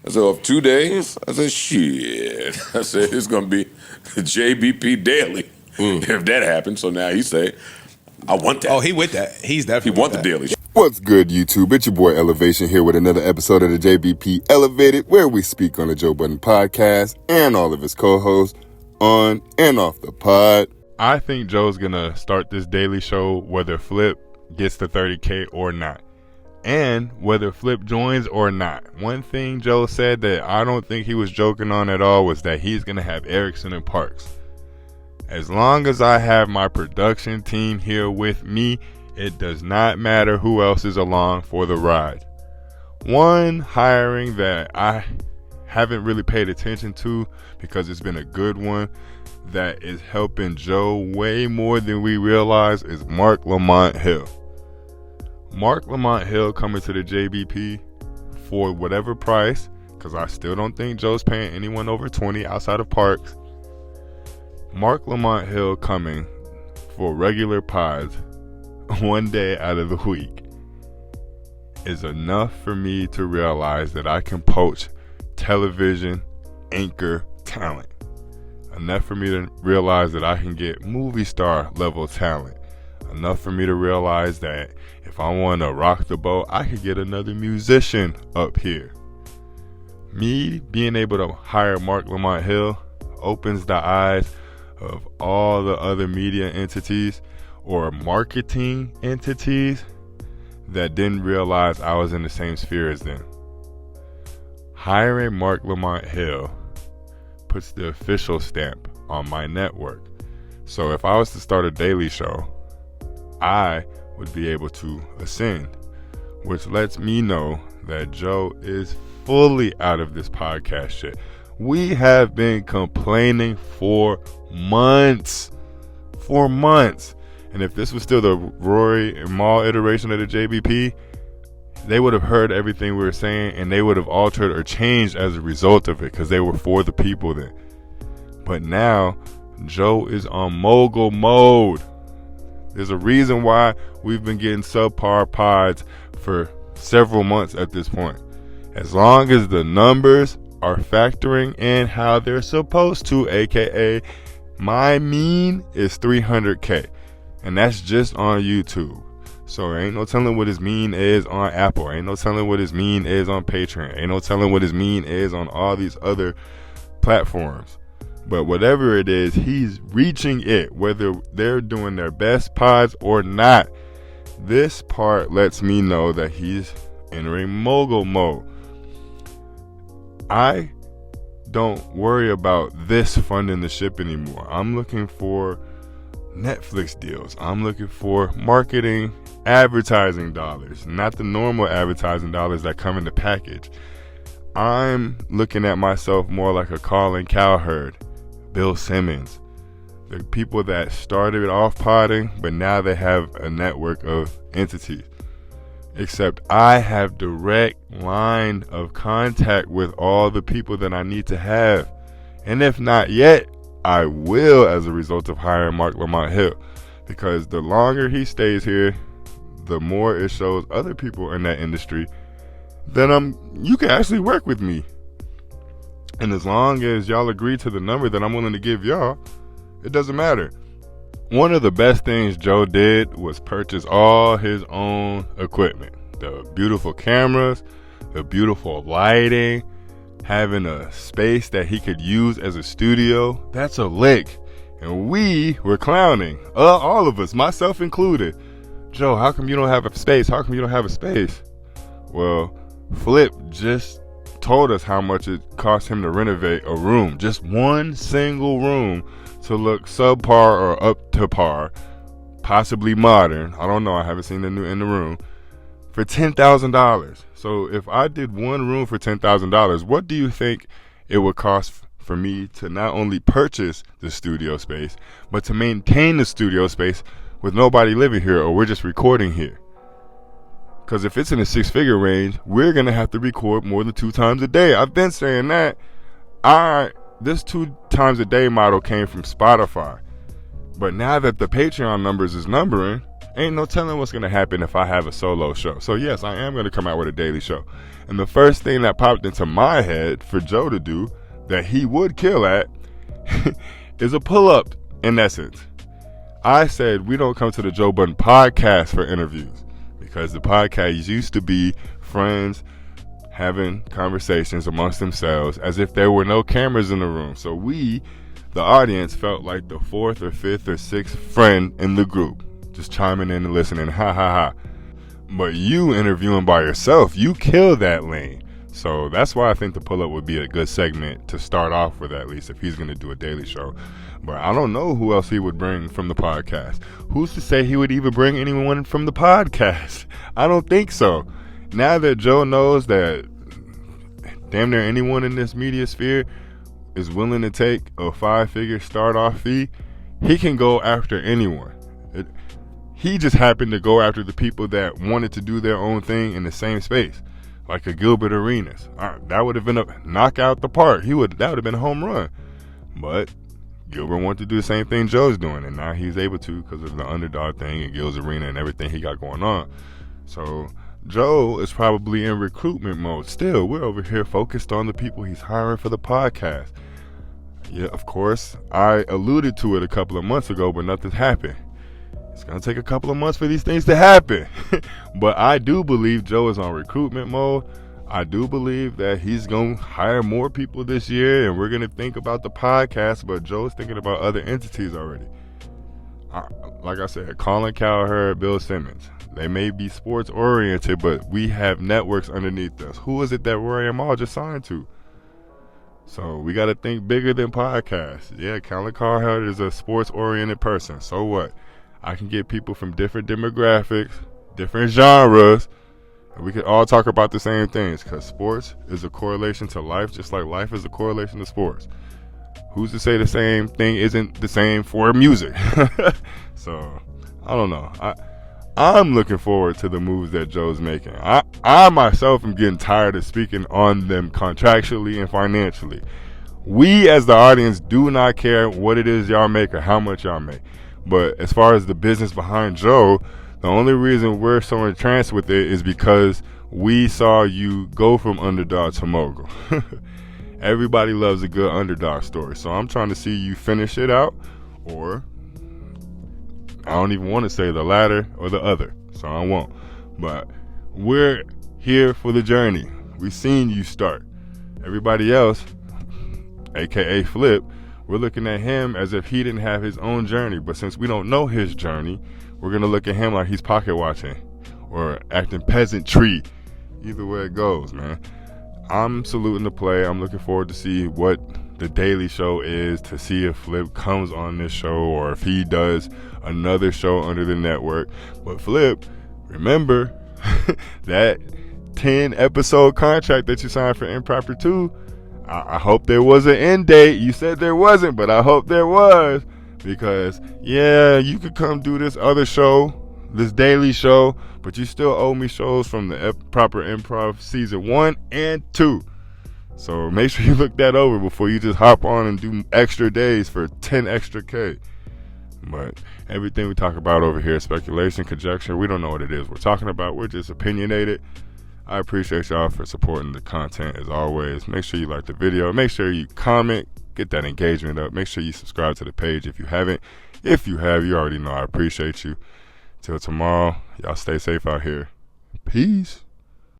I said, of 2 days? I said, shit. I said, it's going to be the JBP daily if that happens. So now he say, I want that. Oh, he with that. He's He definitely want with the that. daily. What's good, YouTube? It's your boy Elevation here with another episode of the JBP Elevated, where we speak on the Joe Budden podcast and all of his co-hosts on and off the pod. I think Joe's going to start this daily show whether Flip gets to 30K or not. And whether Flip joins or not. One thing Joe said that I don't think he was joking on at all was that he's going to have Erickson and Parks. As long as I have my production team here with me, it does not matter who else is along for the ride. One hiring that I haven't really paid attention to because it's been a good one that is helping Joe way more than we realize is Mark Lamont Hill. Mark Lamont Hill coming to the JBP for whatever price, because I still don't think Joe's paying anyone over 20 outside of Parks. Mark Lamont Hill coming for regular pods one day out of the week is enough for me to realize that I can poach television anchor talent. Enough for me to realize that I can get movie star level talent. Enough for me to realize that if I want to rock the boat, I could get another musician up here. Me being able to hire Mark Lamont Hill opens the eyes of all the other media entities or marketing entities that didn't realize I was in the same sphere as them. Hiring Mark Lamont Hill puts the official stamp on my network. So if I was to start a daily show, I would be able to ascend, which lets me know that Joe is fully out of this podcast shit. We have been complaining for months. And if this was still the Rory and Maul iteration of the JBP, they would have heard everything we were saying and they would have altered or changed as a result of it because they were for the people then. But now, Joe is on mogul mode. There's a reason why we've been getting subpar pods for several months at this point. As long as the numbers are factoring in how they're supposed to, aka my mean is 300K. And that's just on YouTube. So ain't no telling what his mean is on Apple. Ain't no telling what his mean is on Patreon. Ain't no telling what his mean is on all these other platforms. But whatever it is, he's reaching it, whether they're doing their best pods or not. This part lets me know that he's entering mogul mode. I don't worry about this funding the ship anymore. I'm looking for Netflix deals. I'm looking for marketing, advertising dollars, not the normal advertising dollars that come in the package. I'm looking at myself more like a Colin Cowherd, Bill Simmons, the people that started off podding, but now they have a network of entities. Except I have direct line of contact with all the people that I need to have. And if not yet, I will as a result of hiring Mark Lamont Hill. Because the longer he stays here, the more it shows other people in that industry that you can actually work with me. And as long as y'all agree to the number that I'm willing to give y'all, it doesn't matter. One of the best things Joe did was purchase all his own equipment. The beautiful cameras, the beautiful lighting, having a space that he could use as a studio. That's a lick. And we were clowning. All of us, myself included. Joe, how come you don't have a space? How come you don't have a space? Well, Flip just told us how much it cost him to renovate a room, just one single room, to look subpar or up to par, possibly modern. I don't know. I haven't seen the new in the room for $10,000. So if I did one room for $10,000, what do you think it would cost for me to not only purchase the studio space, but to maintain the studio space with nobody living here, or we're just recording here? Because if it's in the 6-figure range, we're going to have to record more than 2 times a day. I've been saying that. This 2 times a day model came from Spotify. But now that the Patreon numbers is numbering, Ain't no telling what's going to happen if I have a solo show. So yes, I am going to come out with a daily show. And the first thing that popped into my head for Joe to do that he would kill at is a pull-up, in essence. I said we don't come to the Joe Budden podcast for interviews, because the podcast used to be friends having conversations amongst themselves as if there were no cameras in the room. So we, the audience, felt like the fourth or fifth or sixth friend in the group, just chiming in and listening, ha ha ha. But you interviewing by yourself, you kill that lane. So that's why I think the pull-up would be a good segment to start off with, at least if he's going to do a daily show. But I don't know who else he would bring from the podcast. Who's to say he would even bring anyone from the podcast? I don't think so. Now that Joe knows that damn near anyone in this media sphere is willing to take a 5-figure start-off fee, he can go after anyone. He just happened to go after the people that wanted to do their own thing in the same space, like a Gilbert Arenas. That would have been a knockout the park. That would have been a home run. But Gilbert wanted to do the same thing Joe's doing, and now he's able to because of the underdog thing and Gil's Arena and everything he got going on. So Joe is probably in recruitment mode. Still, we're over here focused on the people he's hiring for the podcast. Yeah, of course, I alluded to it a couple of months ago, but nothing's happened. It's going to take a couple of months for these things to happen. But I do believe Joe is on recruitment mode. I do believe that he's going to hire more people this year, and we're going to think about the podcast, but Joe's thinking about other entities already. Like I said, Colin Cowherd, Bill Simmons. They may be sports oriented, but we have networks underneath us. Who is it that Roy and Maul just signed to? So we got to think bigger than podcasts. Yeah, Colin Cowherd is a sports oriented person. So what? I can get people from different demographics, different genres, and we can all talk about the same things, because sports is a correlation to life, just like life is a correlation to sports. Who's to say the same thing isn't the same for music? So I don't know. I'm looking forward to the moves that Joe's making. I myself am getting tired of speaking on them contractually and financially. We as the audience do not care what it is y'all make or how much y'all make. But as far as the business behind Joe, the only reason we're so entranced with it is because we saw you go from underdog to mogul. Everybody loves a good underdog story. So I'm trying to see you finish it out, or I don't even want to say the latter or the other, so I won't. But we're here for the journey. We've seen you start. Everybody else, aka Flip, we're looking at him as if he didn't have his own journey. But since we don't know his journey, we're going to look at him like he's pocket watching or acting peasantry. Either way it goes, man. I'm saluting the play. I'm looking forward to see what the daily show is, to see if Flip comes on this show or if he does another show under the network. But Flip, remember that 10 episode contract that you signed for Improper 2. I hope there was an end date. You said there wasn't, but I hope there was, because yeah, you could come do this other show, this daily show, but you still owe me shows from the Proper Improv season 1 and 2. So make sure you look that over before you just hop on and do extra days for 10 extra K. But everything we talk about over here is speculation, conjecture. We don't know what it is we're talking about. We're just opinionated. I appreciate y'all for supporting the content as always. Make sure you like the video. Make sure you comment. Get that engagement up. Make sure you subscribe to the page if you haven't. If you have, you already know I appreciate you. Till tomorrow, y'all stay safe out here. Peace.